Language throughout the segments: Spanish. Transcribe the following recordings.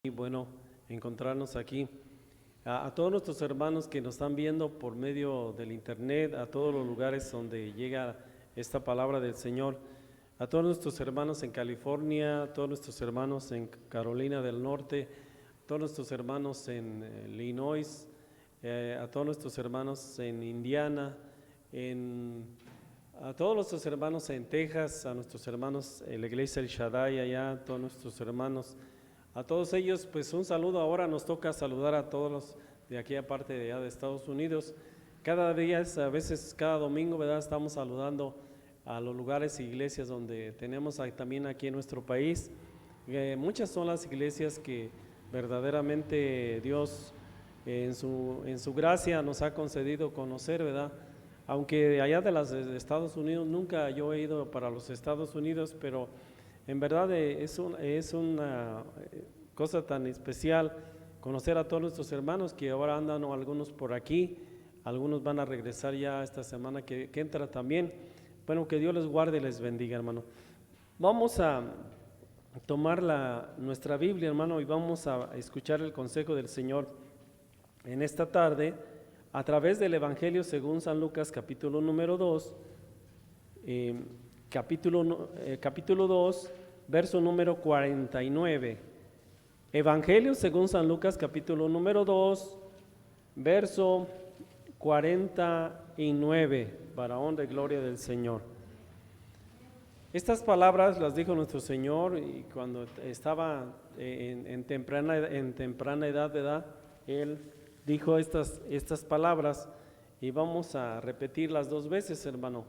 Y bueno, encontrarnos aquí. A todos nuestros hermanos que nos están viendo por medio del internet, a todos los lugares donde llega esta palabra del Señor, a todos nuestros hermanos en California, a todos nuestros hermanos en Carolina del Norte, a todos nuestros hermanos en Illinois, a todos nuestros hermanos en Indiana, a todos nuestros hermanos en Texas, a nuestros hermanos en la iglesia El Shaddai allá, a todos nuestros hermanos. A todos ellos, pues un saludo. Ahora nos toca saludar a todos los de aquella parte de allá de Estados Unidos. Cada día, a veces cada domingo, ¿verdad? Estamos saludando a los lugares e iglesias donde tenemos también aquí en nuestro país. Muchas son las iglesias que verdaderamente Dios en su gracia nos ha concedido conocer, ¿verdad? Aunque allá de las de Estados Unidos, nunca yo he ido para los Estados Unidos, pero en verdad es una cosa tan especial conocer a todos nuestros hermanos que ahora andan algunos por aquí, algunos van a regresar ya esta semana que entra también. Bueno, que Dios les guarde y les bendiga, hermano. Vamos a tomar nuestra Biblia, hermano, y vamos a escuchar el consejo del Señor en esta tarde a través del Evangelio según San Lucas, capítulo número 2. Capítulo 2, verso número 49. Evangelio según San Lucas, capítulo número 2, verso 49, para honra y gloria del Señor. Estas palabras las dijo nuestro Señor y cuando estaba en temprana edad, ¿verdad? Él dijo estas palabras y vamos a repetirlas 2 veces, hermano.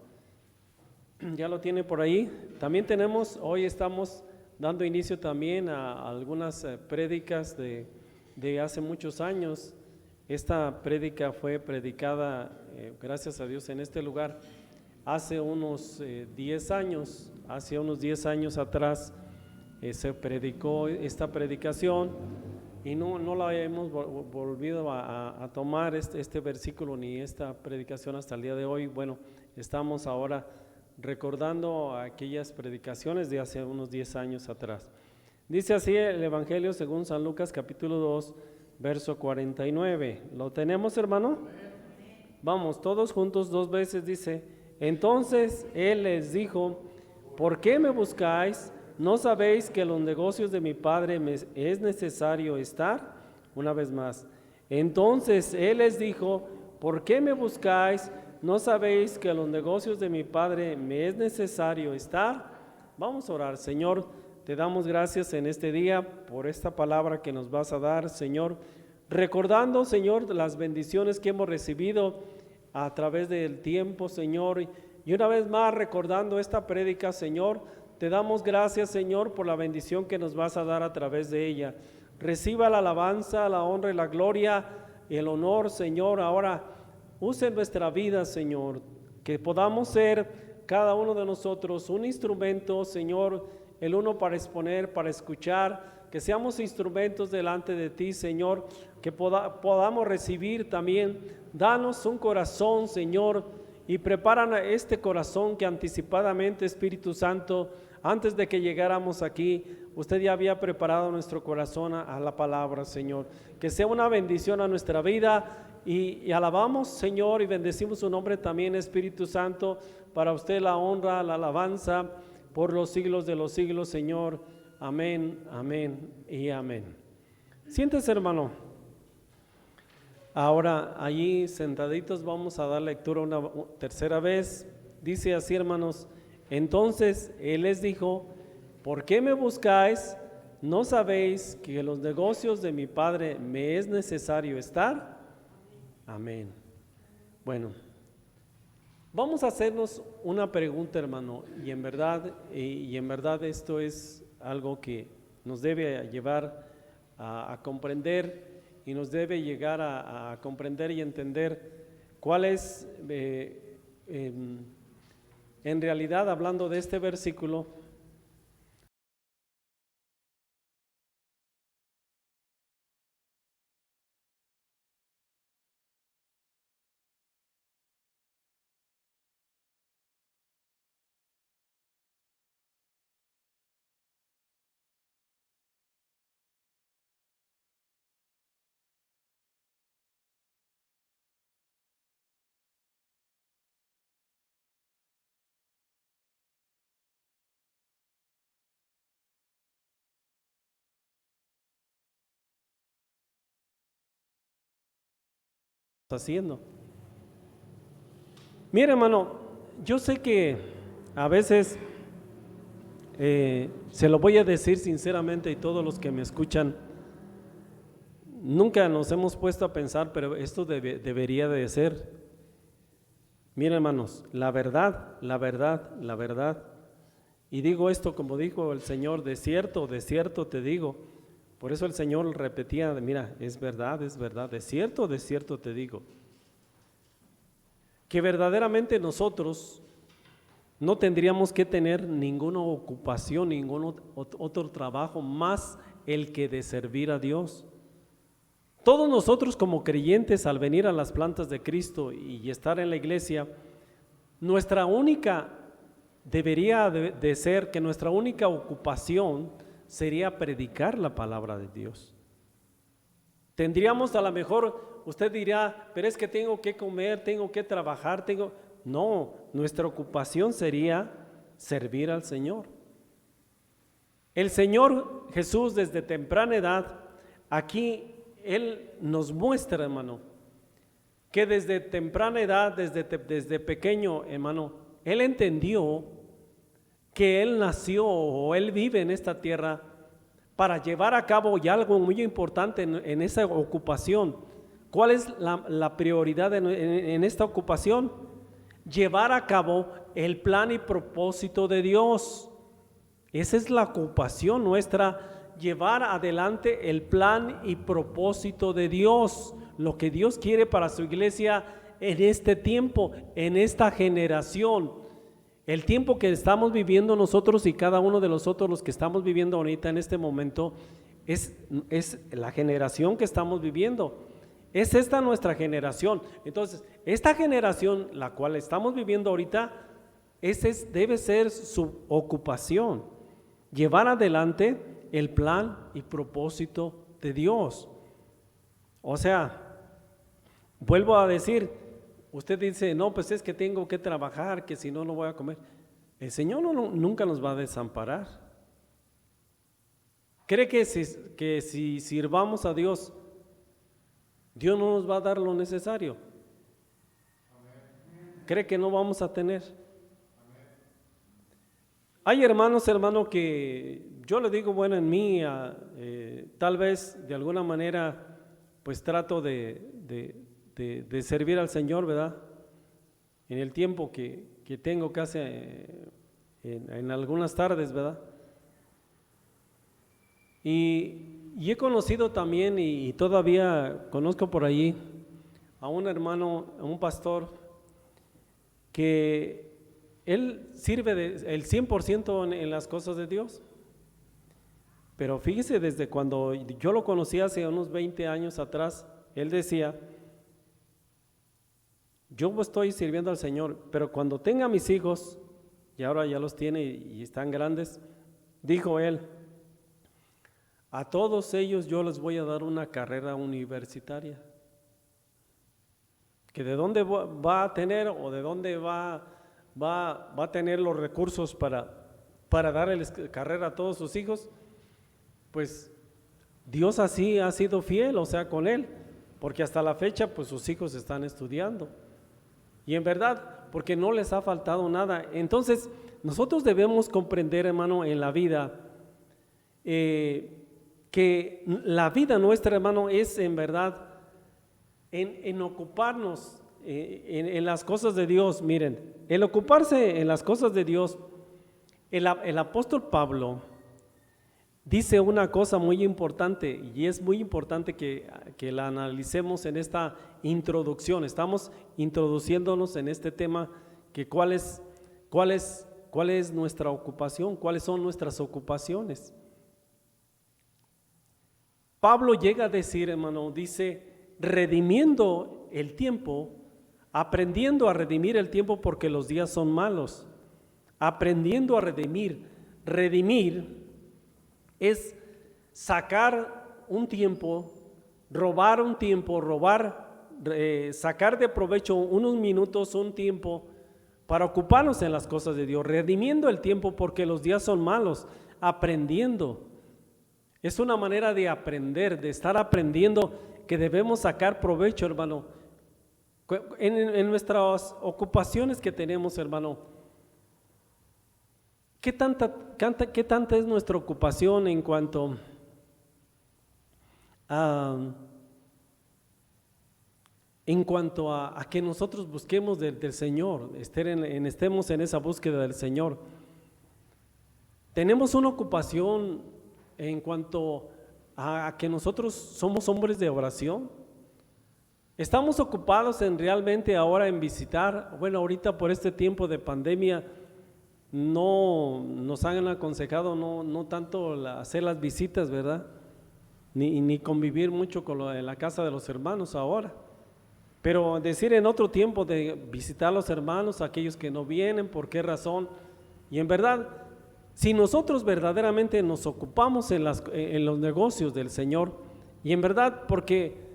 Ya lo tiene por ahí. También hoy estamos dando inicio también a algunas prédicas de hace muchos años. Esta prédica fue predicada, gracias a Dios, en este lugar hace unos 10 años. Hace unos 10 años atrás se predicó esta predicación y no la hemos volvido a tomar este versículo ni esta predicación hasta el día de hoy. Bueno, estamos ahora recordando aquellas predicaciones de hace unos 10 años atrás. Dice así el Evangelio según San Lucas capítulo 2, verso 49. ¿Lo tenemos, hermano? Vamos, todos juntos 2 veces. Dice: entonces Él les dijo: ¿por qué me buscáis? ¿No sabéis que en los negocios de mi Padre es necesario estar? Una vez más. Entonces Él les dijo: ¿por qué me buscáis? ¿No sabéis que en los negocios de mi Padre me es necesario estar? Vamos a orar. Señor, te damos gracias en este día por esta palabra que nos vas a dar, Señor, recordando, Señor, las bendiciones que hemos recibido a través del tiempo, Señor, y una vez más recordando esta prédica, Señor, te damos gracias, Señor, por la bendición que nos vas a dar a través de ella. Reciba la alabanza, la honra y la gloria y el honor, Señor. Ahora use nuestra vida, Señor, que podamos ser cada uno de nosotros un instrumento, Señor, el uno para exponer, para escuchar, que seamos instrumentos delante de ti, Señor, que podamos recibir también. Danos un corazón, Señor, y prepara este corazón que anticipadamente, Espíritu Santo, antes de que llegáramos aquí, usted ya había preparado nuestro corazón a la palabra, Señor. Que sea una bendición a nuestra vida y alabamos, Señor, y bendecimos su nombre también, Espíritu Santo. Para usted la honra, la alabanza por los siglos de los siglos, Señor. Amén, amén y amén. Siéntese, hermano. Ahora, allí sentaditos vamos a dar lectura una tercera vez. Dice así, hermanos: entonces Él les dijo: ¿por qué me buscáis? ¿No sabéis que en los negocios de mi Padre me es necesario estar? Amén. Bueno, vamos a hacernos una pregunta, hermano, y en verdad esto es algo que nos debe llevar a comprender y nos debe llegar a comprender y entender cuál es, en realidad, hablando de este versículo, haciendo. Mire, hermano, yo sé que a veces se lo voy a decir sinceramente, y todos los que me escuchan nunca nos hemos puesto a pensar, pero esto debería de ser. Miren, hermanos, la verdad, y digo esto como dijo el Señor, de cierto te digo. Por eso el Señor repetía, mira, es verdad, de cierto te digo, que verdaderamente nosotros no tendríamos que tener ninguna ocupación, ningún otro trabajo más el que de servir a Dios. Todos nosotros como creyentes, al venir a las plantas de Cristo y estar en la iglesia, nuestra única, debería de ser que nuestra única ocupación sería predicar la palabra de Dios. Tendríamos, a lo mejor, usted dirá, pero es que tengo que comer, tengo que trabajar, no, nuestra ocupación sería servir al Señor. El Señor Jesús, desde temprana edad, aquí Él nos muestra, hermano, que desde temprana edad, desde pequeño, hermano, Él entendió que Él nació o Él vive en esta tierra para llevar a cabo ya algo muy importante en esa ocupación. ¿Cuál es la prioridad en esta ocupación? Llevar a cabo el plan y propósito de Dios. Esa es la ocupación nuestra, llevar adelante el plan y propósito de Dios, lo que Dios quiere para su iglesia en este tiempo, en esta generación. El tiempo que estamos viviendo nosotros y cada uno de nosotros, los que estamos viviendo ahorita en este momento, es la generación que estamos viviendo. Es esta nuestra generación. Entonces, esta generación, la cual estamos viviendo ahorita, debe ser su ocupación, llevar adelante el plan y propósito de Dios. O sea, vuelvo a decir, usted dice, no, pues es que tengo que trabajar, que si no, no voy a comer. El Señor nunca nos va a desamparar. ¿Cree que si sirvamos a Dios, Dios no nos va a dar lo necesario? ¿Cree que no vamos a tener? Hay hermanos, que yo le digo, bueno, en mí, tal vez de alguna manera, pues trato de servir al Señor, ¿verdad? En el tiempo que tengo casi en algunas tardes, ¿verdad? Y he conocido también y todavía conozco por allí a un hermano, a un pastor, que él sirve el 100% en las cosas de Dios. Pero fíjese, desde cuando yo lo conocí hace unos 20 años atrás, él decía, yo estoy sirviendo al Señor, pero cuando tenga mis hijos, y ahora ya los tiene y están grandes, dijo él, a todos ellos yo les voy a dar una carrera universitaria, que de dónde va a tener o de dónde va a tener los recursos para darles carrera a todos sus hijos. Pues Dios así ha sido fiel, o sea, con él, porque hasta la fecha pues sus hijos están estudiando, y en verdad, porque no les ha faltado nada. Entonces nosotros debemos comprender, hermano, en la vida, que la vida nuestra, hermano, es en verdad en ocuparnos en las cosas de Dios. Miren, el ocuparse en las cosas de Dios, el apóstol Pablo dice una cosa muy importante, y es muy importante que la analicemos en esta introducción. Estamos introduciéndonos en este tema, que cuál es nuestra ocupación, cuáles son nuestras ocupaciones. Pablo llega a decir, hermano, dice, redimiendo el tiempo, aprendiendo a redimir el tiempo porque los días son malos, aprendiendo a redimir. Redimir es sacar un tiempo, robar un tiempo, sacar de provecho unos minutos, un tiempo para ocuparnos en las cosas de Dios, redimiendo el tiempo porque los días son malos, aprendiendo. Es una manera de aprender, de estar aprendiendo, que debemos sacar provecho, hermano, En nuestras ocupaciones que tenemos, hermano, ¿qué tanta es nuestra ocupación en cuanto a que nosotros busquemos del Señor, estemos en esa búsqueda del Señor? Tenemos una ocupación en cuanto a que nosotros somos hombres de oración. Estamos ocupados en realmente ahora en visitar. Bueno, ahorita por este tiempo de pandemia no nos han aconsejado no tanto hacer las visitas, ¿verdad? Ni convivir mucho con en la casa de los hermanos ahora. Pero decir en otro tiempo de visitar a los hermanos, aquellos que no vienen, ¿por qué razón? Y en verdad, si nosotros verdaderamente nos ocupamos en los negocios del Señor, y en verdad, porque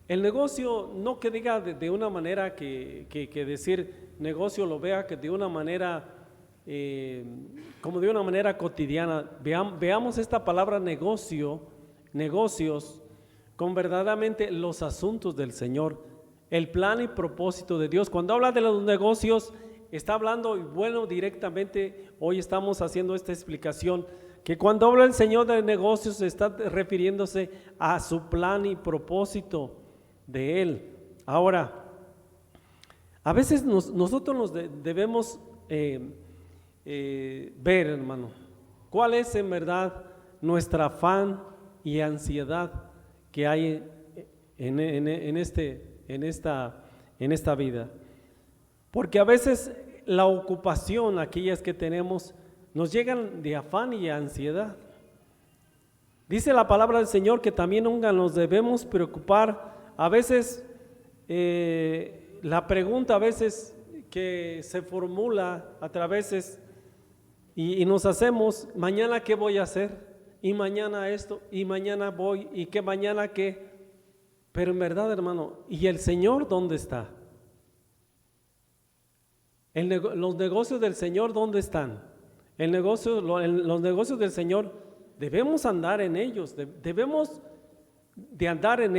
el negocio no que diga de una manera que decir negocio lo vea que de una manera como de una manera cotidiana, veamos esta palabra negocios con verdaderamente los asuntos del Señor, el plan y propósito de Dios. Cuando habla de los negocios, está hablando, y bueno, directamente hoy estamos haciendo esta explicación, que cuando habla el Señor de negocios está refiriéndose a su plan y propósito de Él. Ahora, a veces nosotros nos debemos ver, hermano, cuál es en verdad nuestra afán y ansiedad que hay en esta vida, porque a veces la ocupación, aquellas que tenemos, nos llegan de afán y ansiedad. Dice la palabra del Señor que también nunca nos debemos preocupar. A veces la pregunta a veces que se formula a través y nos hacemos, mañana qué voy a hacer, y mañana esto, y mañana voy, y que mañana qué. Pero en verdad, hermano, ¿y el Señor dónde está? Los negocios del Señor, ¿dónde están? Los negocios del Señor, debemos andar en ellos, debemos de andar en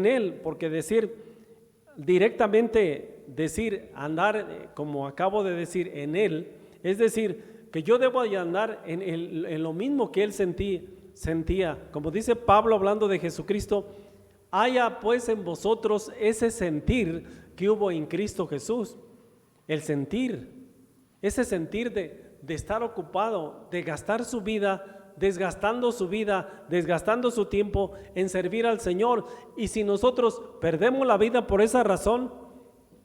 Él, porque decir andar, como acabo de decir, en Él, es decir, que yo debo de andar en lo mismo que Él sentía, como dice Pablo hablando de Jesucristo, haya pues en vosotros ese sentir que hubo en Cristo Jesús, ese sentir de estar ocupado, de gastar su vida, desgastando su tiempo en servir al Señor. Y si nosotros perdemos la vida por esa razón,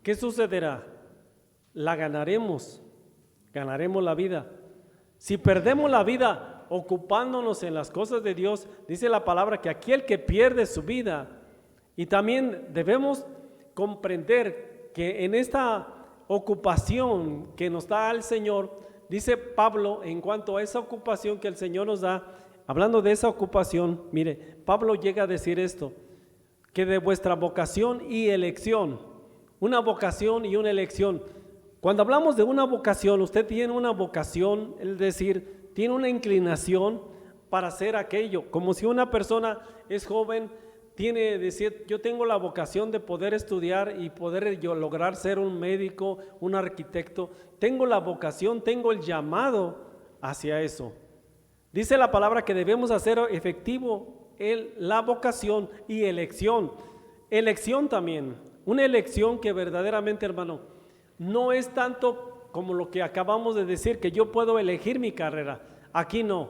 ¿qué sucederá? La ganaremos la vida. Si perdemos la vida ocupándonos en las cosas de Dios, dice la palabra que aquel que pierde su vida, y también debemos comprender que en esta ocupación que nos da el Señor, dice Pablo, en cuanto a esa ocupación que el Señor nos da, hablando de esa ocupación, mire, Pablo llega a decir esto, que de vuestra vocación y elección, una vocación y una elección. Cuando hablamos de una vocación, usted tiene una vocación, es decir, tiene una inclinación para hacer aquello, como si una persona es joven, decir, yo tengo la vocación de poder estudiar y poder yo lograr ser un médico, un arquitecto, tengo la vocación, tengo el llamado hacia eso. Dice la palabra que debemos hacer efectivo la vocación y elección. Elección también, una elección que verdaderamente, hermano, no es tanto como lo que acabamos de decir, que yo puedo elegir mi carrera. Aquí no.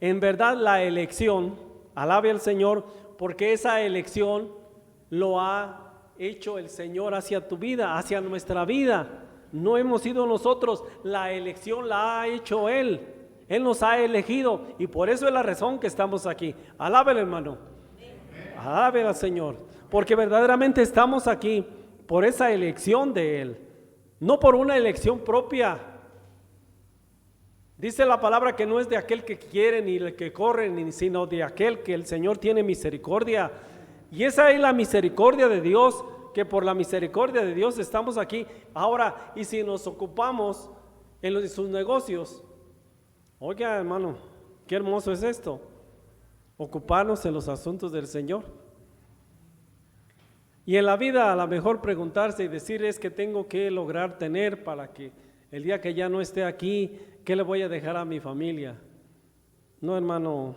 En verdad la elección, alabe al Señor, porque esa elección lo ha hecho el Señor hacia tu vida, hacia nuestra vida. No hemos sido nosotros, la elección la ha hecho Él. Él nos ha elegido y por eso es la razón que estamos aquí. Alábele, hermano. Alábele al Señor, porque verdaderamente estamos aquí por esa elección de Él, no por una elección propia. Dice la palabra que no es de aquel que quiere ni el que corre, sino de aquel que el Señor tiene misericordia. Y esa es la misericordia de Dios, que por la misericordia de Dios estamos aquí. Ahora, y si nos ocupamos en sus negocios, oiga, hermano, qué hermoso es esto, ocuparnos en los asuntos del Señor. Y en la vida a lo mejor preguntarse y decir es que tengo que lograr tener para que el día que ya no esté aquí, ¿qué le voy a dejar a mi familia? No, hermano,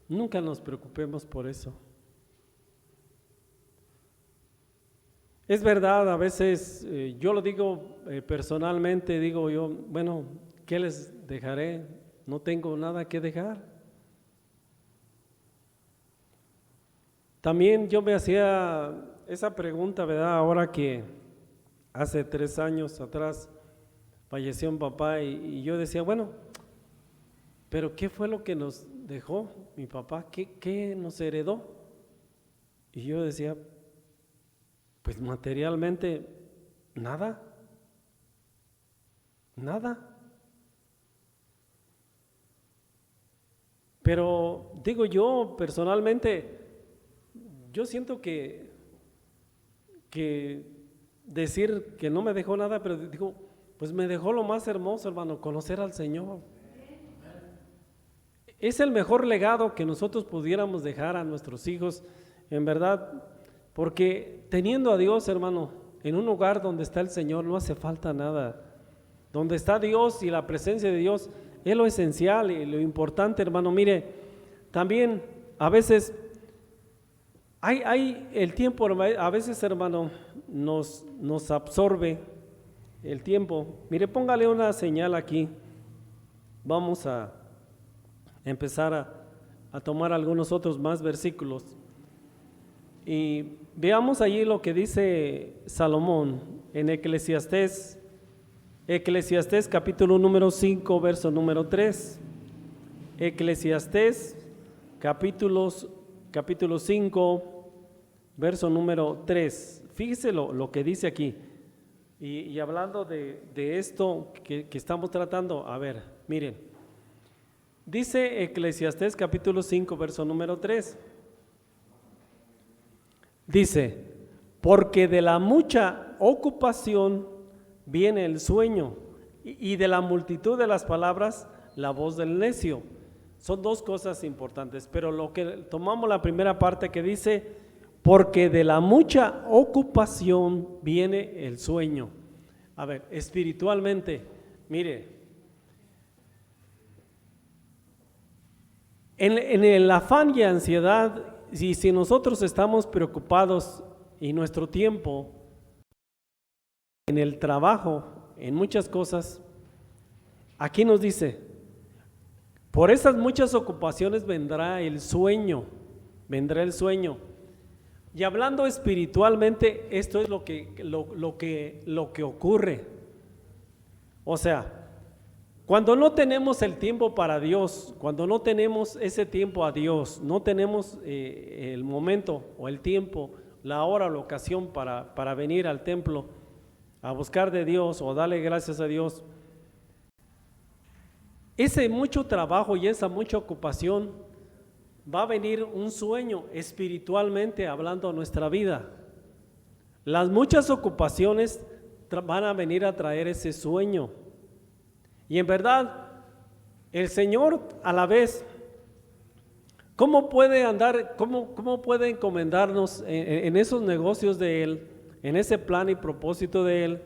nunca nos preocupemos por eso. Es verdad, a veces yo lo digo personalmente, digo yo, bueno, ¿qué les dejaré? No tengo nada que dejar. También yo me hacía esa pregunta, ¿verdad? Ahora que hace 3 años atrás falleció un papá y yo decía, bueno, pero ¿qué fue lo que nos dejó mi papá? ¿Qué nos heredó? Y yo decía, pues materialmente nada, nada. Pero digo yo personalmente, yo siento que decir que no me dejó nada, pero digo, pues me dejó lo más hermoso, hermano, conocer al Señor. Es el mejor legado que nosotros pudiéramos dejar a nuestros hijos, en verdad, porque teniendo a Dios, hermano, en un lugar donde está el Señor no hace falta nada. Donde está Dios y la presencia de Dios es lo esencial y lo importante, hermano. Mire, también a veces hay el tiempo, a veces, hermano, nos absorbe el tiempo. Mire, póngale una señal aquí. Vamos a empezar a tomar algunos otros más versículos. Y veamos allí lo que dice Salomón en Eclesiastés capítulo número 5, verso número 3. Eclesiastés capítulo 5, verso número 3. Fíjese lo que dice aquí. Y hablando de esto que estamos tratando, a ver, miren. Dice Eclesiastés capítulo 5, verso número 3. Dice, porque de la mucha ocupación viene el sueño, y de la multitud de las palabras la voz del necio. Son dos cosas importantes, pero lo que tomamos la primera parte que dice, porque de la mucha ocupación viene el sueño. A ver, espiritualmente, mire, en el afán y ansiedad, si nosotros estamos preocupados y nuestro tiempo en el trabajo, en muchas cosas, aquí nos dice, por esas muchas ocupaciones vendrá el sueño. Y hablando espiritualmente, esto es lo que ocurre. O sea, cuando no tenemos el tiempo para Dios, cuando no tenemos ese tiempo a Dios, no tenemos el momento o el tiempo, la hora o la ocasión para venir al templo a buscar de Dios o darle gracias a Dios, ese mucho trabajo y esa mucha ocupación va a venir un sueño espiritualmente hablando a nuestra vida. Las muchas ocupaciones van a venir a traer ese sueño. Y en verdad, el Señor a la vez, ¿cómo puede andar, cómo puede encomendarnos en esos negocios de Él, en ese plan y propósito de Él,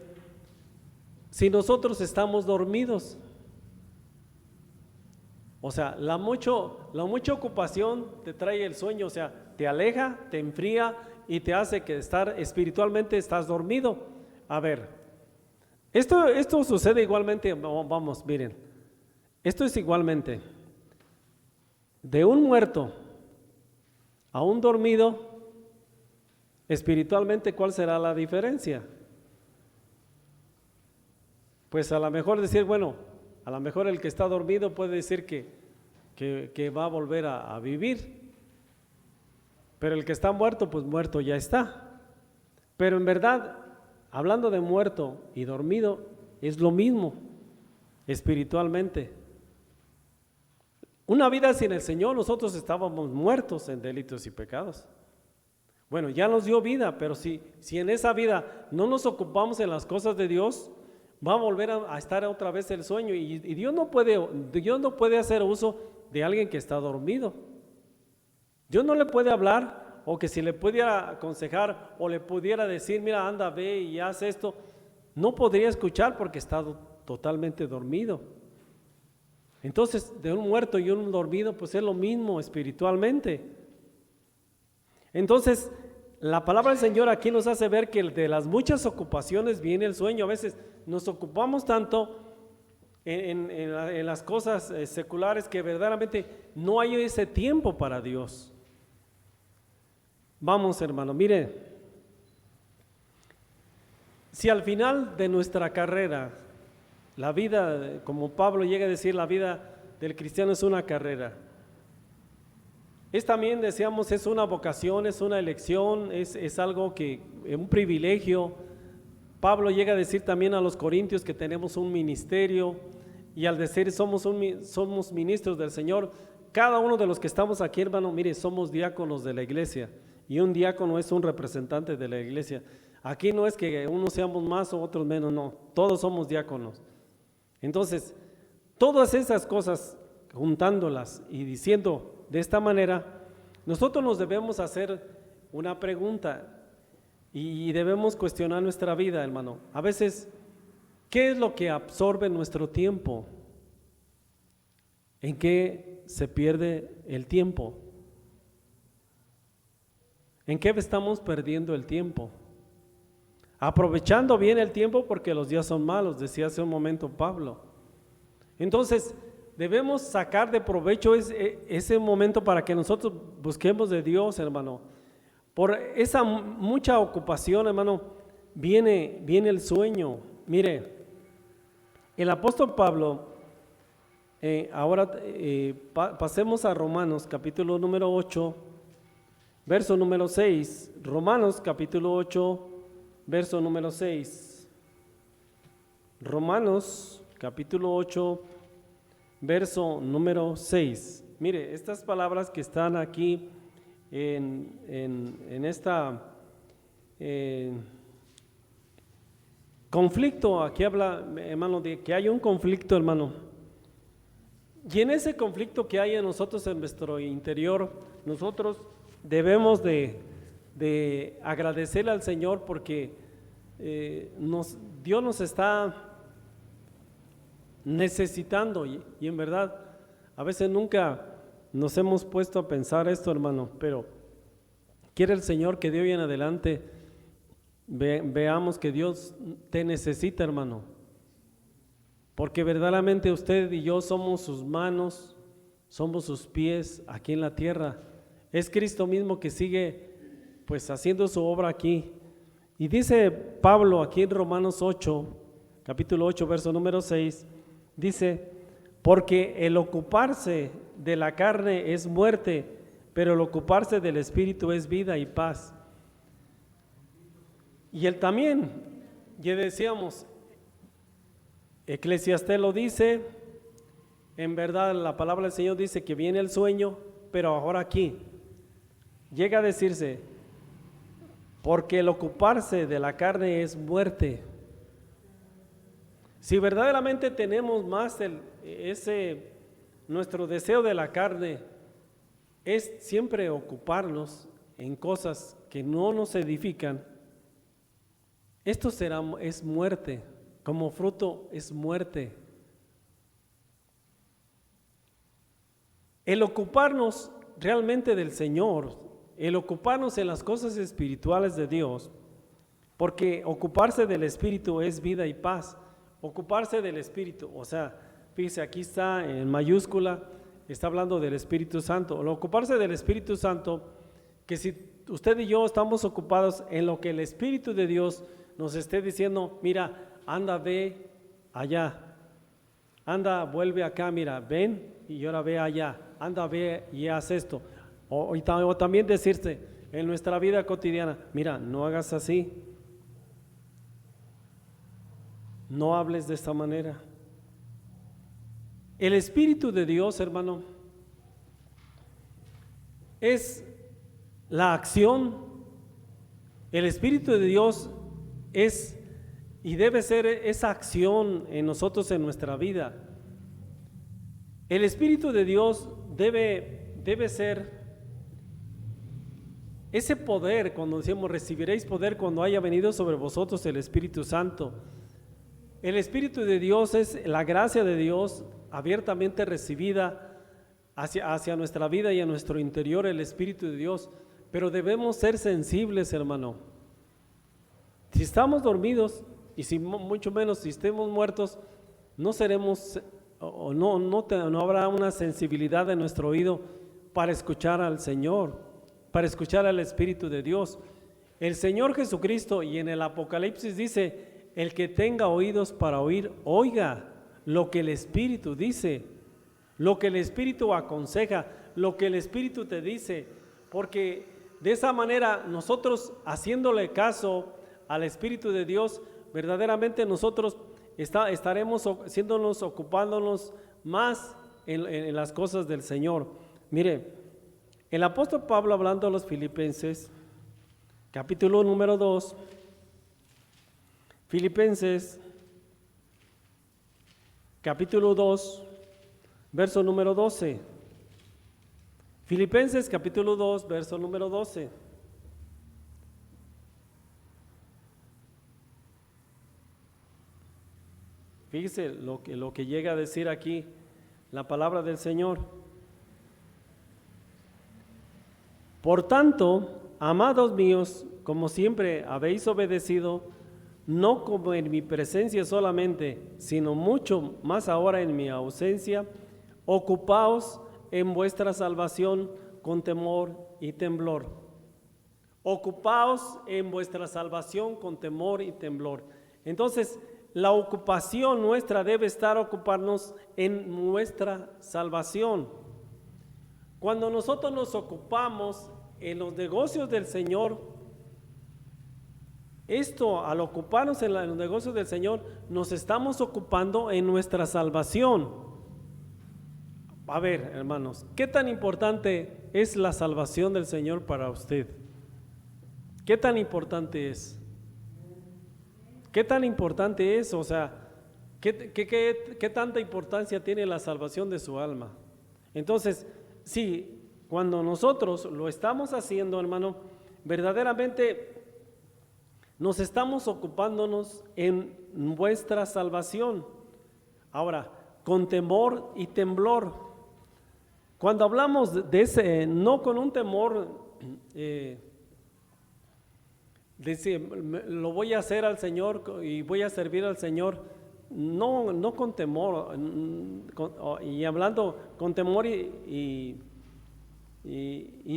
si nosotros estamos dormidos? O sea, la mucha ocupación te trae el sueño, o sea, te aleja, te enfría y te hace que espiritualmente estás dormido. A ver, esto sucede igualmente, vamos, miren, esto es igualmente, de un muerto a un dormido, espiritualmente, ¿cuál será la diferencia? Pues a lo mejor decir, bueno, a lo mejor el que está dormido puede decir que va a volver a vivir, pero el que está muerto, pues muerto ya está. Pero en verdad, hablando de muerto y dormido, es lo mismo espiritualmente. Una vida sin el Señor, nosotros estábamos muertos en delitos y pecados. Bueno, ya nos dio vida, pero si en esa vida no nos ocupamos en las cosas de Dios, va a volver a estar otra vez el sueño, y Dios no puede hacer uso de alguien que está dormido. Dios no le puede hablar o que si le pudiera aconsejar o le pudiera decir, mira, anda, ve y haz esto, no podría escuchar porque está totalmente dormido. Entonces, de un muerto y un dormido, pues es lo mismo espiritualmente. Entonces, la palabra del Señor aquí nos hace ver que de las muchas ocupaciones viene el sueño. A veces nos ocupamos tanto en las cosas seculares que verdaderamente no hay ese tiempo para Dios. Vamos, hermano, mire, si al final de nuestra carrera, la vida, como Pablo llega a decir, la vida del cristiano es una carrera. Es también, decíamos, es una vocación, es una elección, es algo que, un privilegio. Pablo llega a decir también a los corintios que tenemos un ministerio, y al decir somos ministros del Señor, cada uno de los que estamos aquí, hermano, mire, somos diáconos de la iglesia, y un diácono es un representante de la iglesia. Aquí no es que unos seamos más o otros menos, no, todos somos diáconos. Entonces, todas esas cosas, juntándolas y diciendo de esta manera, nosotros nos debemos hacer una pregunta y debemos cuestionar nuestra vida, hermano. A veces, ¿qué es lo que absorbe nuestro tiempo? ¿En qué se pierde el tiempo? ¿En qué estamos perdiendo el tiempo? Aprovechando bien el tiempo porque los días son malos, decía hace un momento Pablo. Entonces, debemos sacar de provecho ese momento para que nosotros busquemos de Dios, hermano. Por esa mucha ocupación, hermano, viene el sueño. Mire, el apóstol Pablo, ahora pasemos a Romanos capítulo número 8, verso número 6. Romanos capítulo 8, verso número 6. Romanos capítulo 8, verso número 6. Mire, estas palabras que están aquí en esta conflicto, aquí habla, hermano, de que hay un conflicto, hermano. Y en ese conflicto que hay en nosotros, en nuestro interior, nosotros debemos de agradecerle al Señor porque Dios nos está necesitando y en verdad a veces nunca nos hemos puesto a pensar esto, hermano, pero quiere el Señor que de hoy en adelante veamos que Dios te necesita, hermano, porque verdaderamente usted y yo somos sus manos, somos sus pies aquí en la tierra. Es Cristo mismo que sigue pues haciendo su obra aquí. Y dice Pablo aquí en Romanos 8, capítulo 8, verso número 6, dice, porque el ocuparse de la carne es muerte, pero el ocuparse del Espíritu es vida y paz. Y él también, ya decíamos, Eclesiastés lo dice, en verdad la palabra del Señor dice que viene el sueño, pero ahora aquí llega a decirse, porque el ocuparse de la carne es muerte. Si verdaderamente tenemos más nuestro deseo de la carne es siempre ocuparnos en cosas que no nos edifican, esto es muerte, como fruto es muerte. El ocuparnos realmente del Señor, el ocuparnos en las cosas espirituales de Dios, porque ocuparse del Espíritu es vida y paz. Ocuparse del Espíritu, o sea, fíjese, aquí está en mayúscula, está hablando del Espíritu Santo. El ocuparse del Espíritu Santo, que si usted y yo estamos ocupados en lo que el Espíritu de Dios nos esté diciendo, mira, anda, ve allá, anda, vuelve acá, mira, ven y ahora ve allá, anda, ve y haz esto. O también decirte en nuestra vida cotidiana, mira, no hagas así. No hables de esta manera. El Espíritu de Dios, hermano, es la acción. El Espíritu de Dios es y debe ser esa acción en nosotros, en nuestra vida. El Espíritu de Dios debe ser ese poder, cuando decimos recibiréis poder cuando haya venido sobre vosotros el Espíritu Santo. El Espíritu de Dios es la gracia de Dios abiertamente recibida hacia nuestra vida y a nuestro interior, el Espíritu de Dios. Pero debemos ser sensibles, hermano. Si estamos dormidos y si mucho menos si estemos muertos, no seremos o no habrá una sensibilidad en nuestro oído para escuchar al Señor, para escuchar al Espíritu de Dios. El Señor Jesucristo, y en el Apocalipsis dice, el que tenga oídos para oír, oiga lo que el Espíritu dice, lo que el Espíritu aconseja, lo que el Espíritu te dice, porque de esa manera nosotros, haciéndole caso al Espíritu de Dios, verdaderamente nosotros estaremos ocupándonos más en las cosas del Señor. Mire, el apóstol Pablo, hablando a los Filipenses, capítulo número 2, Filipenses, capítulo 2, verso número 12. Filipenses, capítulo 2, verso número 12. Fíjese lo que llega a decir aquí la palabra del Señor. Por tanto, amados míos, como siempre habéis obedecido, no como en mi presencia solamente, sino mucho más ahora en mi ausencia, ocupaos en vuestra salvación con temor y temblor. Ocupaos en vuestra salvación con temor y temblor. Entonces, la ocupación nuestra debe estar ocuparnos en nuestra salvación. Cuando nosotros nos ocupamos en los negocios del Señor, al ocuparnos en los negocios del Señor, nos estamos ocupando en nuestra salvación. A ver, hermanos, ¿qué tan importante es la salvación del Señor para usted? ¿Qué tan importante es? ¿Qué tan importante es? O sea, ¿qué tanta importancia tiene la salvación de su alma? Entonces, sí, cuando nosotros lo estamos haciendo, hermano, verdaderamente nos estamos ocupándonos en vuestra salvación. Ahora, con temor y temblor. Cuando hablamos de ese, no con un temor, decir, lo voy a hacer al Señor y voy a servir al Señor, no con temor, y hablando con temor y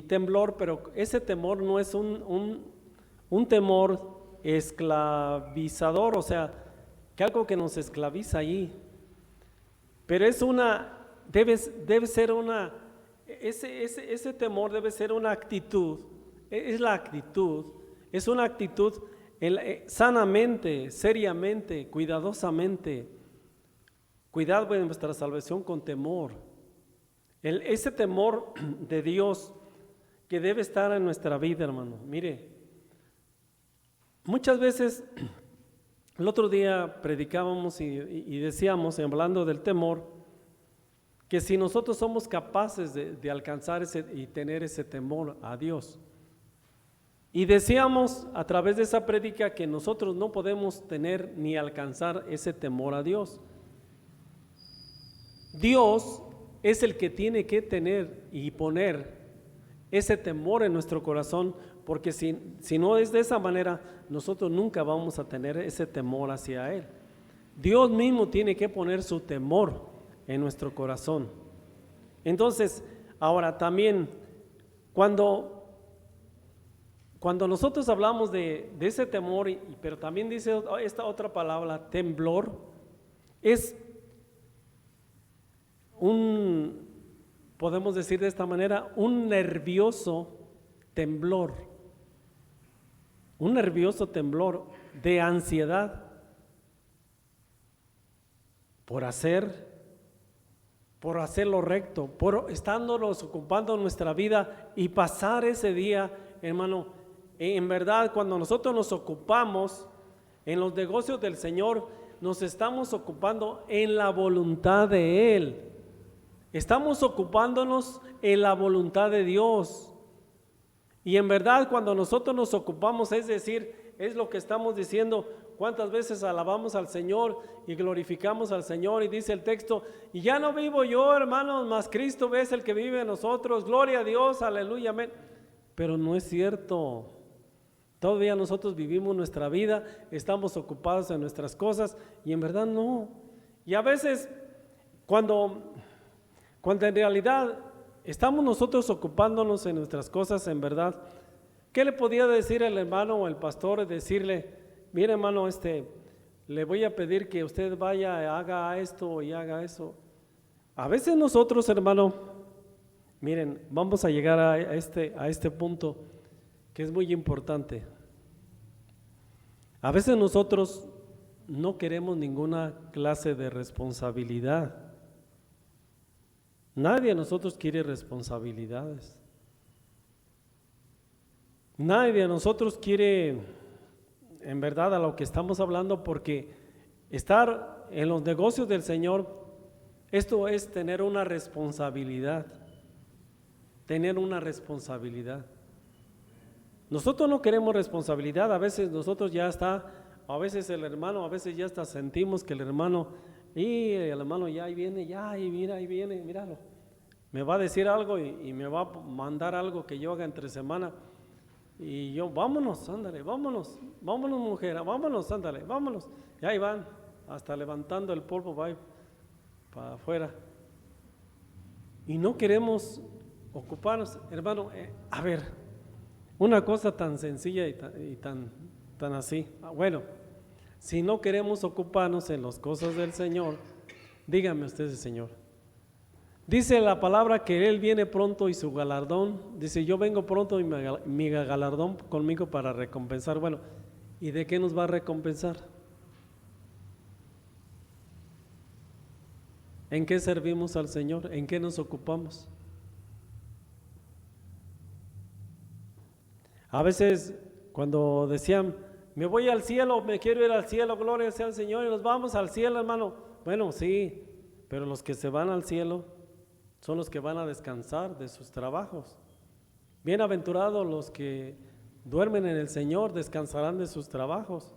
temblor, pero ese temor no es un temor esclavizador, o sea, que algo que nos esclaviza allí, pero es debe ser ese temor debe ser una actitud, es la actitud. Es una actitud sanamente, seriamente, cuidadosamente. Cuidad de vuestra salvación con temor. Ese temor de Dios que debe estar en nuestra vida, hermano. Mire, muchas veces, el otro día predicábamos y decíamos, hablando del temor, que si nosotros somos capaces de alcanzar y tener ese temor a Dios. Y decíamos a través de esa prédica que nosotros no podemos tener ni alcanzar ese temor a Dios. Dios es el que tiene que tener y poner ese temor en nuestro corazón, porque si no es de esa manera, nosotros nunca vamos a tener ese temor hacia Él. Dios mismo tiene que poner su temor en nuestro corazón. Entonces, ahora también, cuando nosotros hablamos de ese temor, pero también dice esta otra palabra, temblor, es podemos decir de esta manera, un nervioso temblor de ansiedad por hacer lo recto, por estándonos ocupando nuestra vida y pasar ese día, hermano. En verdad, cuando nosotros nos ocupamos en los negocios del Señor, nos estamos ocupando en la voluntad de Él. Estamos ocupándonos en la voluntad de Dios. Y en verdad cuando nosotros nos ocupamos, es decir, es lo que estamos diciendo, cuántas veces alabamos al Señor y glorificamos al Señor, y dice el texto, y ya no vivo yo, hermanos, mas Cristo es el que vive en nosotros, gloria a Dios, aleluya, amén. Pero no es cierto. Todavía nosotros vivimos nuestra vida, estamos ocupados en nuestras cosas y en verdad no. Y a veces cuando en realidad estamos nosotros ocupándonos en nuestras cosas, en verdad, ¿qué le podía decir el hermano o el pastor? Decirle, mire hermano, le voy a pedir que usted vaya, haga esto y haga eso. A veces nosotros, hermano, miren, vamos a llegar a este punto que es muy importante. A veces nosotros no queremos ninguna clase de responsabilidad. Nadie de nosotros quiere responsabilidades. Nadie de nosotros quiere, en verdad, a lo que estamos hablando, porque estar en los negocios del Señor, esto es tener una responsabilidad. Tener una responsabilidad. Nosotros no queremos responsabilidad, a veces nosotros ya está, a veces el hermano, a veces ya hasta sentimos que el hermano ya ahí viene, ahí viene, míralo. Me va a decir algo y me va a mandar algo que yo haga entre semana. Y yo, vámonos, ándale, vámonos mujer, vámonos, ándale, vámonos. Y ahí van, hasta levantando el polvo, va para afuera. Y no queremos ocuparnos, hermano, a ver, una cosa tan sencilla y tan así. Bueno, si no queremos ocuparnos en las cosas del Señor, dígame usted, Señor. Dice la palabra que Él viene pronto y su galardón, dice yo vengo pronto y mi galardón conmigo para recompensar. Bueno, ¿y de qué nos va a recompensar? ¿En qué servimos al Señor? ¿En qué nos ocupamos? A veces cuando decían, me voy al cielo, me quiero ir al cielo, gloria sea al Señor, y nos vamos al cielo, hermano. Bueno, sí, pero los que se van al cielo son los que van a descansar de sus trabajos. Bienaventurados los que duermen en el Señor, descansarán de sus trabajos,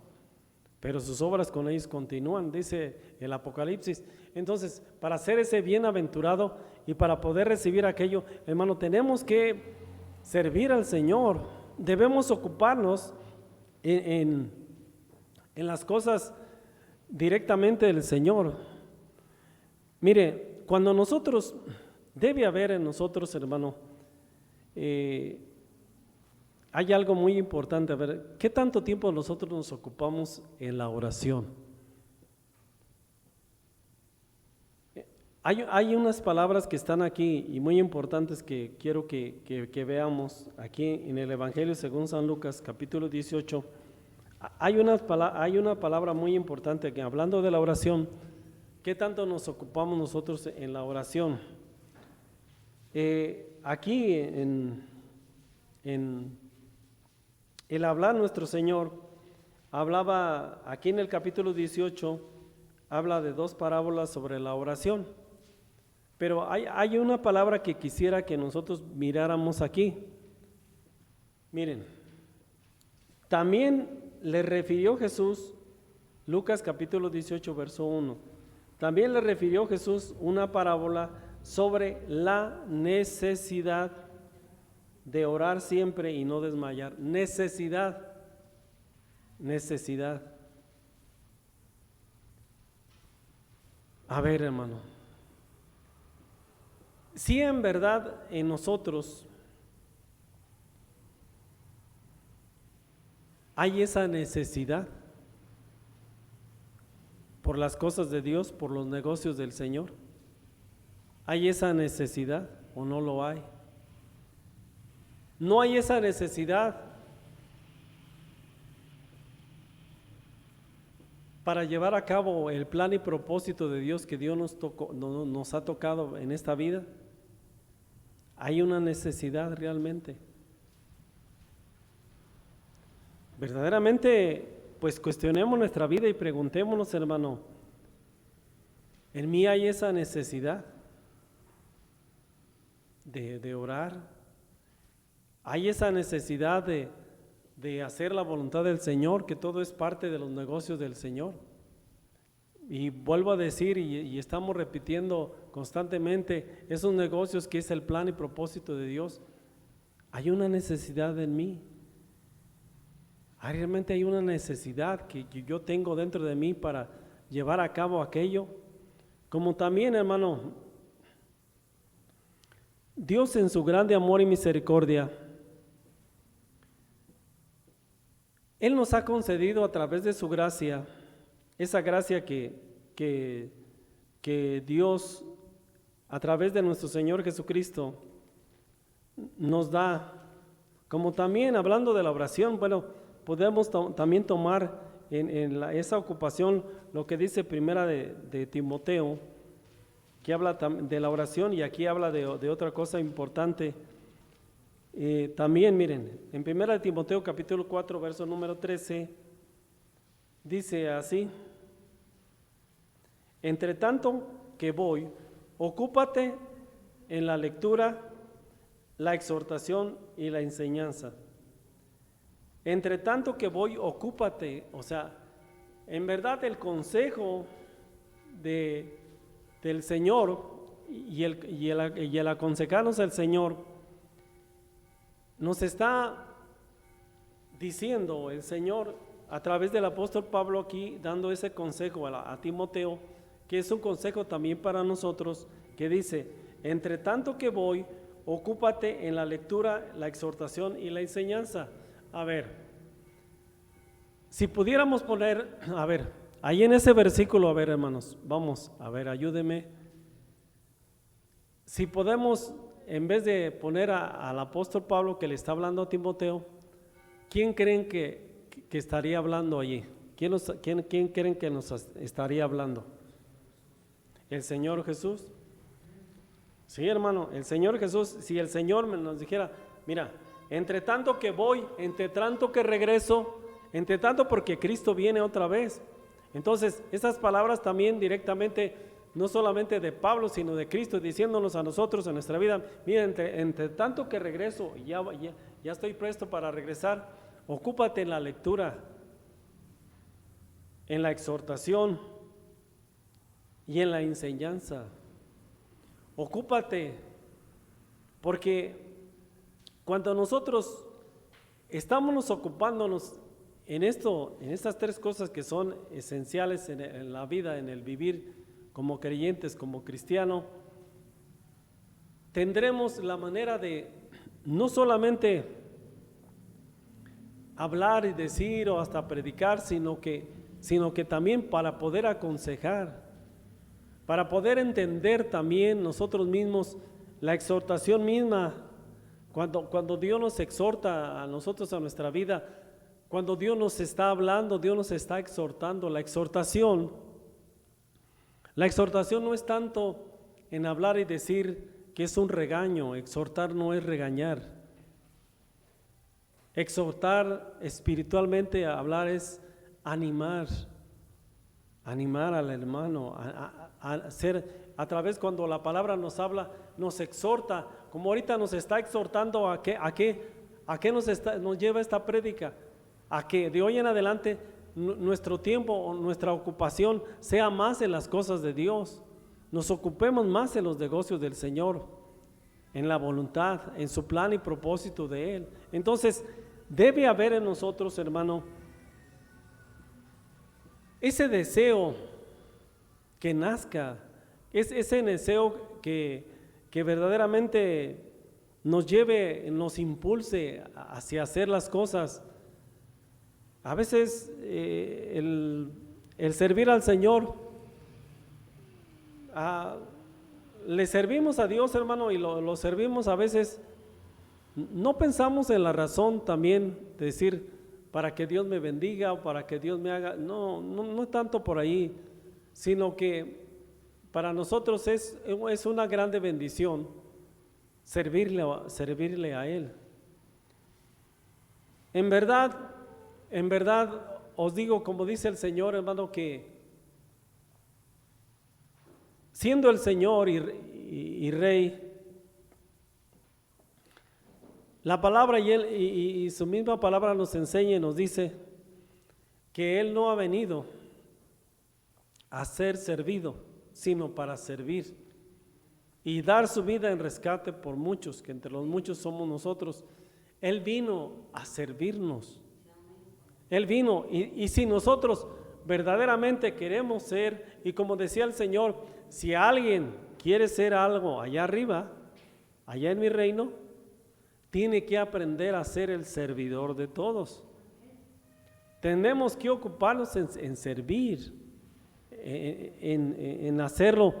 pero sus obras con ellos continúan, dice el Apocalipsis. Entonces, para ser ese bienaventurado y para poder recibir aquello, hermano, tenemos que servir al Señor. Debemos ocuparnos en las cosas directamente del Señor. Mire, cuando nosotros, debe haber en nosotros, hermano, hay algo muy importante. A ver, ¿qué tanto tiempo nosotros nos ocupamos en la oración? Hay unas palabras que están aquí y muy importantes que quiero que veamos aquí en el Evangelio según San Lucas, capítulo 18. Hay una palabra muy importante que, hablando de la oración, ¿qué tanto nos ocupamos nosotros en la oración? Aquí en el hablar nuestro Señor, hablaba aquí en el capítulo 18, habla de dos parábolas sobre la oración. Pero hay una palabra que quisiera que nosotros miráramos aquí. Miren, también le refirió Jesús, Lucas capítulo 18, verso 1, también le refirió Jesús una parábola sobre la necesidad de orar siempre y no desmayar. Necesidad. A ver, hermano. Si en verdad en nosotros hay esa necesidad por las cosas de Dios, por los negocios del Señor, ¿hay esa necesidad o no lo hay? No hay esa necesidad para llevar a cabo el plan y propósito de Dios que Dios nos ha tocado en esta vida. Hay una necesidad realmente. Verdaderamente, pues cuestionemos nuestra vida y preguntémonos, hermano, ¿en mí hay esa necesidad de orar? Hay esa necesidad de hacer la voluntad del Señor, que todo es parte de los negocios del Señor. Y vuelvo a decir, y estamos repitiendo constantemente, esos negocios que es el plan y propósito de Dios, hay una necesidad en mí. Realmente hay una necesidad que yo tengo dentro de mí para llevar a cabo aquello. Como también, hermano, Dios en su grande amor y misericordia, Él nos ha concedido a través de su gracia, esa gracia que Dios a través de nuestro Señor Jesucristo nos da. Como también hablando de la oración, bueno, podemos también tomar esa ocupación lo que dice primera de Timoteo, que habla de la oración, y aquí habla de otra cosa importante. También miren, en primera de Timoteo capítulo 4 verso número 13 dice así: entre tanto que voy, ocúpate en la lectura, la exhortación y la enseñanza. Entre tanto que voy, ocúpate. O sea, en verdad el consejo del Señor y el aconsejarnos al Señor nos está diciendo el Señor a través del apóstol Pablo aquí, dando ese consejo a Timoteo, que es un consejo también para nosotros, que dice: entre tanto que voy, ocúpate en la lectura, la exhortación y la enseñanza. A ver, si pudiéramos poner, a ver, ahí en ese versículo, a ver, hermanos, vamos, a ver, ayúdeme. Si podemos, en vez de poner al apóstol Pablo que le está hablando a Timoteo, ¿quién creen que estaría hablando allí? ¿Quién creen que nos estaría hablando? ¿El Señor Jesús? Sí, hermano, el Señor Jesús. Si el Señor nos dijera: mira, entre tanto que voy, entre tanto que regreso, entre tanto porque Cristo viene otra vez. Entonces, esas palabras también directamente, no solamente de Pablo, sino de Cristo, diciéndonos a nosotros en nuestra vida: mira, entre tanto que regreso, y ya estoy presto para regresar, ocúpate en la lectura, en la exhortación y en la enseñanza. Ocúpate, porque cuando nosotros estamos ocupándonos en estas tres cosas que son esenciales en la vida, en el vivir como creyentes, como cristianos, tendremos la manera de no solamente hablar y decir o hasta predicar, sino que también para poder aconsejar, para poder entender también nosotros mismos la exhortación misma. Cuando Dios nos exhorta a nosotros, a nuestra vida, cuando Dios nos está hablando, Dios nos está exhortando. La exhortación no es tanto en hablar y decir que es un regaño. Exhortar no es regañar. Exhortar espiritualmente, a hablar, es animar al hermano, a través, cuando la palabra nos habla, nos exhorta, como ahorita nos está exhortando a qué nos lleva esta prédica, a que de hoy en adelante nuestro tiempo o nuestra ocupación sea más en las cosas de Dios, nos ocupemos más en los negocios del Señor, en la voluntad, en su plan y propósito de Él. Entonces debe haber en nosotros, hermano, ese deseo que nazca, ese deseo que verdaderamente nos lleve, nos impulse hacia hacer las cosas. A veces el servir al Señor, le servimos a Dios, hermano, y lo servimos a veces, no pensamos en la razón también de decir: para que Dios me bendiga o para que Dios me haga. No tanto por ahí, sino que para nosotros es una grande bendición servirle a Él. En verdad os digo, como dice el Señor, hermano, que siendo el Señor y Rey, La palabra y su misma palabra nos enseña y nos dice que Él no ha venido a ser servido, sino para servir y dar su vida en rescate por muchos, que entre los muchos somos nosotros. Él vino a servirnos. Él vino y si nosotros verdaderamente queremos ser, y como decía el Señor, si alguien quiere ser algo allá arriba, allá en mi reino, tiene que aprender a ser el servidor de todos. Tenemos que ocuparnos en servir, en hacerlo.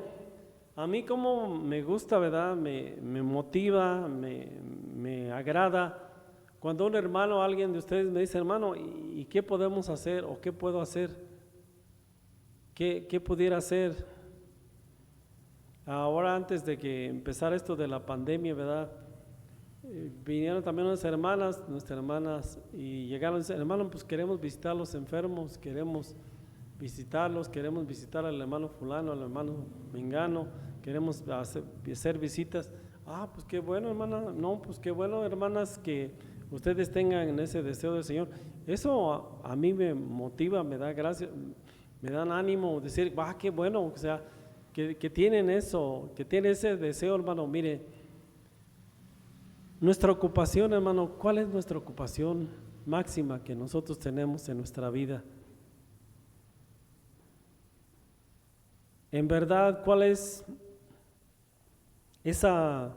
A mí como me gusta, ¿verdad? Me motiva, me agrada cuando un hermano, alguien de ustedes me dice, hermano, ¿y qué podemos hacer o qué puedo hacer? ¿Qué pudiera hacer? Ahora antes de que empezara esto de la pandemia, ¿verdad? Vinieron también nuestras hermanas, y llegaron y dijeron, hermano, pues queremos visitar a los enfermos, queremos visitarlos, queremos visitar al hermano fulano, al hermano mengano, queremos hacer visitas. Pues qué bueno, hermana, no, pues qué bueno, hermanas, que ustedes tengan ese deseo del Señor. Eso a mí me motiva, me da gracia, me dan ánimo, decir, qué bueno, o sea, que tienen eso, que tienen ese deseo, hermano. Mire, nuestra ocupación, hermano, ¿cuál es nuestra ocupación máxima que nosotros tenemos en nuestra vida? En verdad, ¿cuál es ese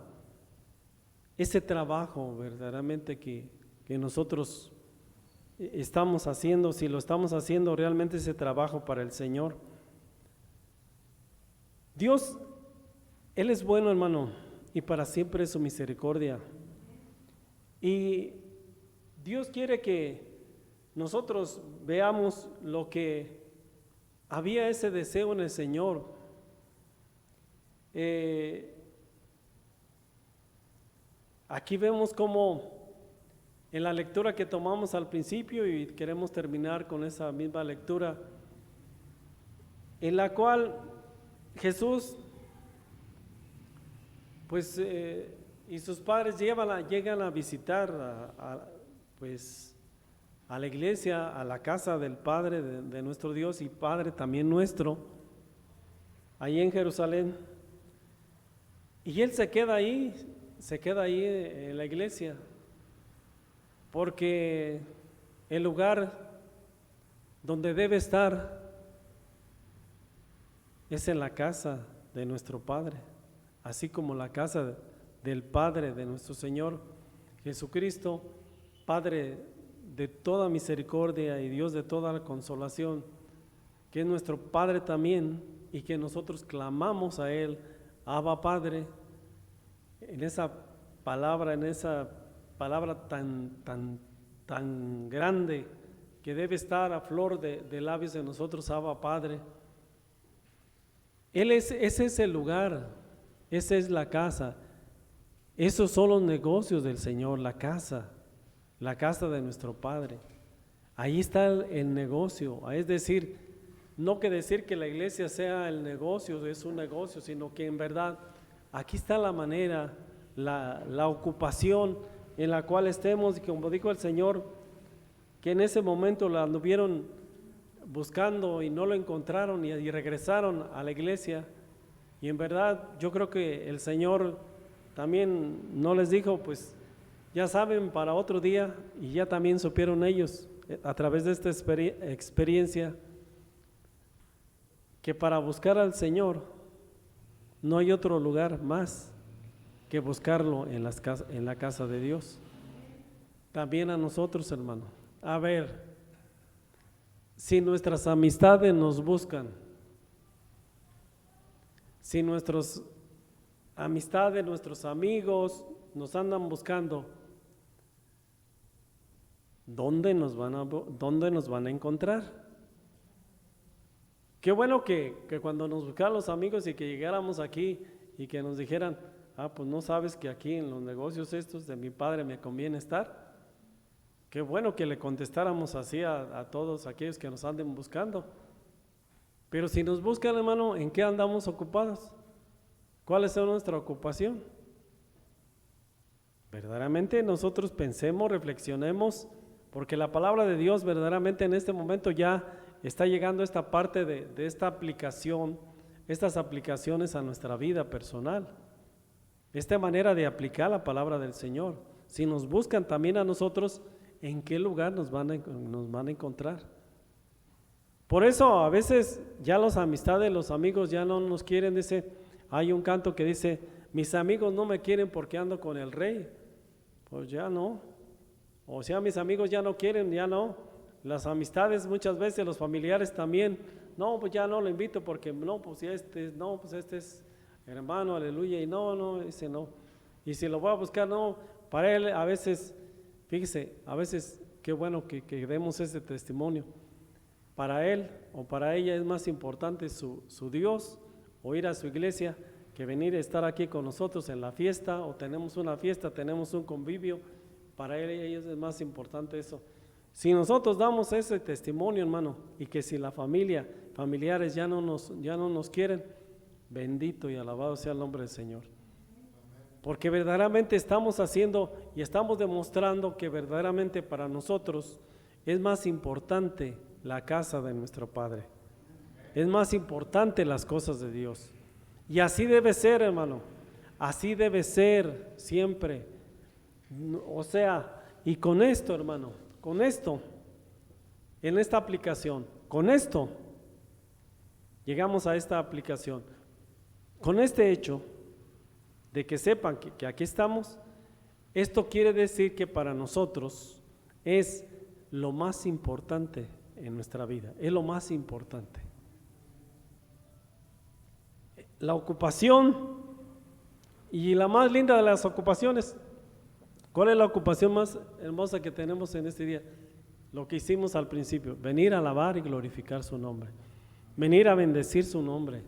trabajo verdaderamente que nosotros estamos haciendo? Si lo estamos haciendo realmente ese trabajo para el Señor. Dios, Él es bueno, hermano, y para siempre es su misericordia. Y Dios quiere que nosotros veamos lo que había ese deseo en el Señor. Aquí vemos como en la lectura que tomamos al principio, y queremos terminar con esa misma lectura, en la cual Jesús pues y sus padres llegan a visitar a la iglesia, a la casa del Padre de nuestro Dios y Padre también nuestro, ahí en Jerusalén. Y Él se queda ahí en la iglesia, porque el lugar donde debe estar es en la casa de nuestro Padre, así como la casa del Padre de nuestro Señor Jesucristo, Padre de toda misericordia y Dios de toda la consolación, que es nuestro Padre también, y que nosotros clamamos a Él, Abba Padre, en esa palabra tan grande que debe estar a flor de labios de nosotros, Abba Padre. Ese es el lugar, esa es la casa, esos son los negocios del Señor, la casa de nuestro Padre. Ahí está el negocio, es decir, no que decir que la iglesia sea el negocio, es un negocio, sino que en verdad aquí está la manera, la ocupación en la cual estemos, y como dijo el Señor, que en ese momento la anduvieron buscando y no lo encontraron y regresaron a la iglesia. Y en verdad yo creo que el Señor también no les dijo, pues ya saben para otro día, y ya también supieron ellos a través de esta experiencia que para buscar al Señor no hay otro lugar más que buscarlo en la casa de Dios. También a nosotros, hermano, a ver, si nuestras amistades nos buscan, si nuestras amistades, nuestros amigos nos andan buscando, ¿dónde nos van a encontrar? Qué bueno que cuando nos buscaran los amigos y que llegáramos aquí y que nos dijeran, pues no sabes que aquí en los negocios estos de mi padre me conviene estar. Qué bueno que le contestáramos así a todos aquellos que nos anden buscando. Pero si nos buscan, hermano, ¿en qué andamos ocupados? ¿Cuál es nuestra ocupación? Verdaderamente nosotros pensemos, reflexionemos, porque la palabra de Dios verdaderamente en este momento ya está llegando a esta parte de esta aplicación, estas aplicaciones a nuestra vida personal, esta manera de aplicar la palabra del Señor. Si nos buscan también a nosotros, ¿en qué lugar nos van a encontrar? Por eso a veces ya las amistades, los amigos ya no nos quieren. Dice, hay un canto que dice, mis amigos no me quieren porque ando con el rey. Pues ya no, o sea, mis amigos ya no quieren, ya no. Las amistades muchas veces, los familiares también, no, pues ya no lo invito porque no, pues este es hermano, aleluya, y no, ese no. Y si lo voy a buscar, no, para él a veces, fíjese, a veces qué bueno que demos ese testimonio. Para él o para ella es más importante su Dios o ir a su iglesia que venir a estar aquí con nosotros en la fiesta, o tenemos una fiesta, tenemos un convivio. Para ellos es más importante eso. Si nosotros damos ese testimonio, hermano, y que si la familiares ya no nos quieren, bendito y alabado sea el nombre del Señor. Porque verdaderamente estamos haciendo y estamos demostrando que verdaderamente para nosotros es más importante la casa de nuestro Padre. Es más importante las cosas de Dios. Y así debe ser, hermano, así debe ser siempre. O sea, y con esto, hermano, con esto, en esta aplicación, con esto, llegamos a esta aplicación, con este hecho de que sepan que aquí estamos, esto quiere decir que para nosotros es lo más importante en nuestra vida, es lo más importante. La ocupación y la más linda de las ocupaciones, ¿cuál es la ocupación más hermosa que tenemos en este día? Lo que hicimos al principio, venir a alabar y glorificar su nombre, venir a bendecir su nombre.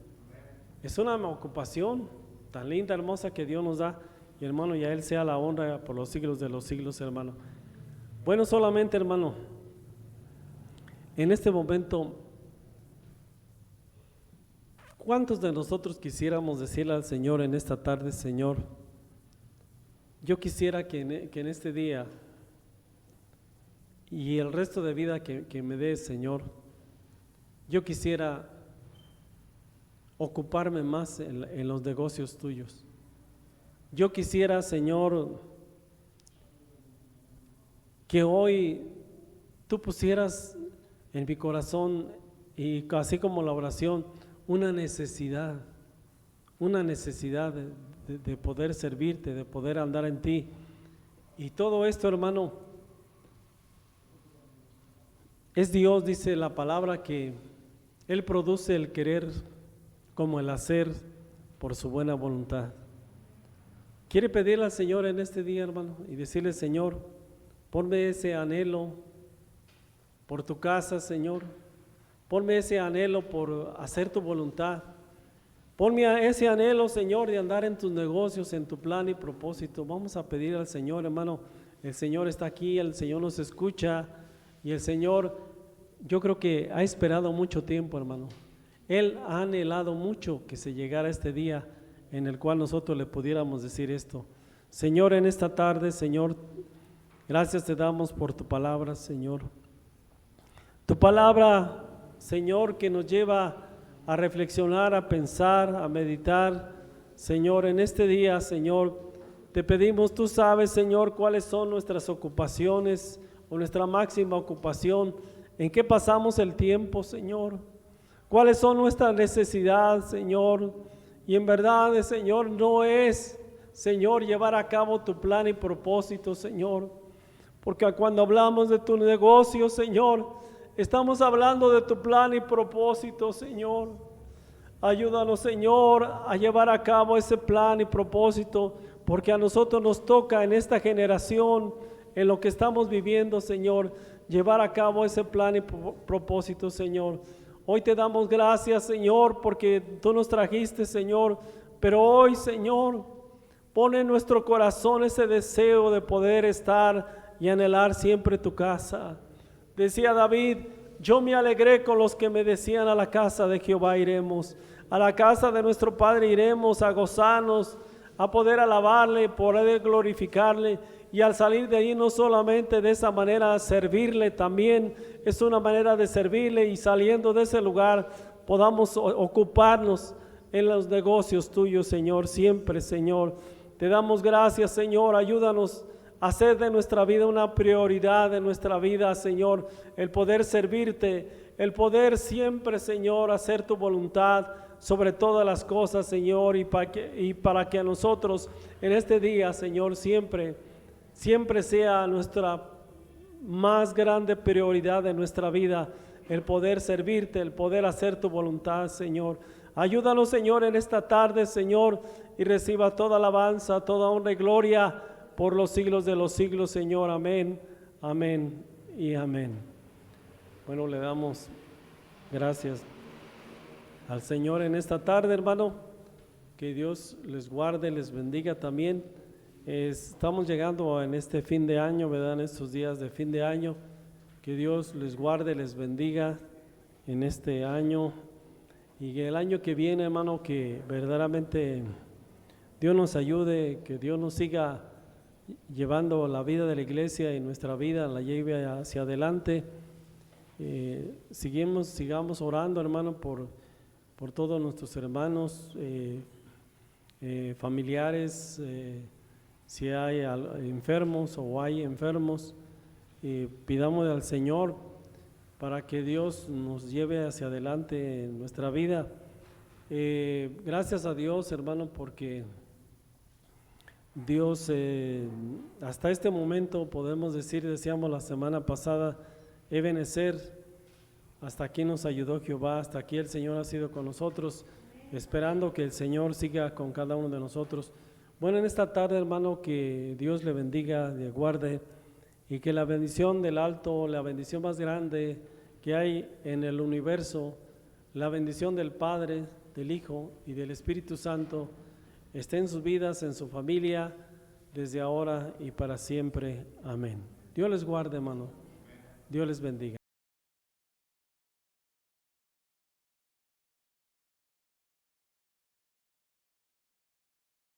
Es una ocupación tan linda, hermosa que Dios nos da, y hermano, y a Él sea la honra por los siglos de los siglos, hermano. Bueno, solamente, hermano, en este momento, ¿cuántos de nosotros quisiéramos decirle al Señor en esta tarde, Señor, yo quisiera que en este día y el resto de vida que me dé, Señor, yo quisiera ocuparme más en los negocios tuyos? Yo quisiera, Señor, que hoy tú pusieras en mi corazón, y así como la oración, una necesidad de poder servirte, de poder andar en ti. Y todo esto, hermano, es Dios, dice la palabra, que Él produce el querer como el hacer por su buena voluntad. Quiere pedirle al Señor en este día, hermano, y decirle, Señor, ponme ese anhelo por tu casa, Señor. Ponme ese anhelo por hacer tu voluntad. Ponme ese anhelo, Señor, de andar en tus negocios, en tu plan y propósito. Vamos a pedir al Señor, hermano. El Señor está aquí, el Señor nos escucha, y el Señor, yo creo que ha esperado mucho tiempo, hermano. Él ha anhelado mucho que se llegara este día en el cual nosotros le pudiéramos decir esto. Señor, en esta tarde, Señor, gracias te damos por tu palabra, Señor. Tu palabra, Señor, que nos lleva a reflexionar, a pensar, a meditar. Señor, en este día, Señor, te pedimos, tú sabes, Señor, cuáles son nuestras ocupaciones o nuestra máxima ocupación, en qué pasamos el tiempo, Señor, cuáles son nuestras necesidades, Señor, y en verdad, Señor, no es, Señor, llevar a cabo tu plan y propósito, Señor, porque cuando hablamos de tu negocio, Señor, estamos hablando de tu plan y propósito, Señor. Ayúdanos, Señor, a llevar a cabo ese plan y propósito, porque a nosotros nos toca en esta generación, en lo que estamos viviendo, Señor, llevar a cabo ese plan y propósito, Señor. Hoy te damos gracias, Señor, porque tú nos trajiste, Señor, pero hoy, Señor, pone en nuestro corazón ese deseo de poder estar y anhelar siempre tu casa. Decía David, yo me alegré con los que me decían, a la casa de Jehová iremos, a la casa de nuestro Padre iremos a gozarnos, a poder alabarle, poder glorificarle, y al salir de ahí no solamente de esa manera servirle, también es una manera de servirle, y saliendo de ese lugar podamos ocuparnos en los negocios tuyos, Señor, siempre, Señor. Te damos gracias, Señor, ayúdanos a hacer de nuestra vida una prioridad de nuestra vida, Señor, el poder servirte, el poder siempre, Señor, hacer tu voluntad sobre todas las cosas, Señor, y para que a nosotros en este día, Señor, siempre sea nuestra más grande prioridad de nuestra vida, el poder servirte, el poder hacer tu voluntad, Señor. Ayúdanos, Señor, en esta tarde, Señor, y reciba toda alabanza, toda honra y gloria por los siglos de los siglos, Señor. Amén, amén y amén. Bueno, le damos gracias al Señor en esta tarde, hermano. Que Dios les guarde, les bendiga también. Estamos llegando en este fin de año, ¿verdad? En estos días de fin de año. Que Dios les guarde, les bendiga en este año. Y que el año que viene, hermano, que verdaderamente Dios nos ayude, que Dios nos siga llevando la vida de la iglesia y nuestra vida, la lleve hacia adelante. Sigamos orando, hermano, por todos nuestros hermanos, familiares, si hay enfermos o hay enfermos, pidamos al Señor para que Dios nos lleve hacia adelante en nuestra vida. Gracias a Dios, hermano, porque Dios hasta este momento podemos decíamos la semana pasada, Ebenezer, hasta aquí nos ayudó Jehová, hasta aquí el Señor ha sido con nosotros, esperando que el Señor siga con cada uno de nosotros. Bueno, en esta tarde, hermano, que Dios le bendiga, le guarde, y que la bendición del alto, la bendición más grande que hay en el universo, la bendición del Padre, del Hijo y del Espíritu Santo esté en sus vidas, en su familia, desde ahora y para siempre. Amén. Dios les guarde, hermano. Dios les bendiga.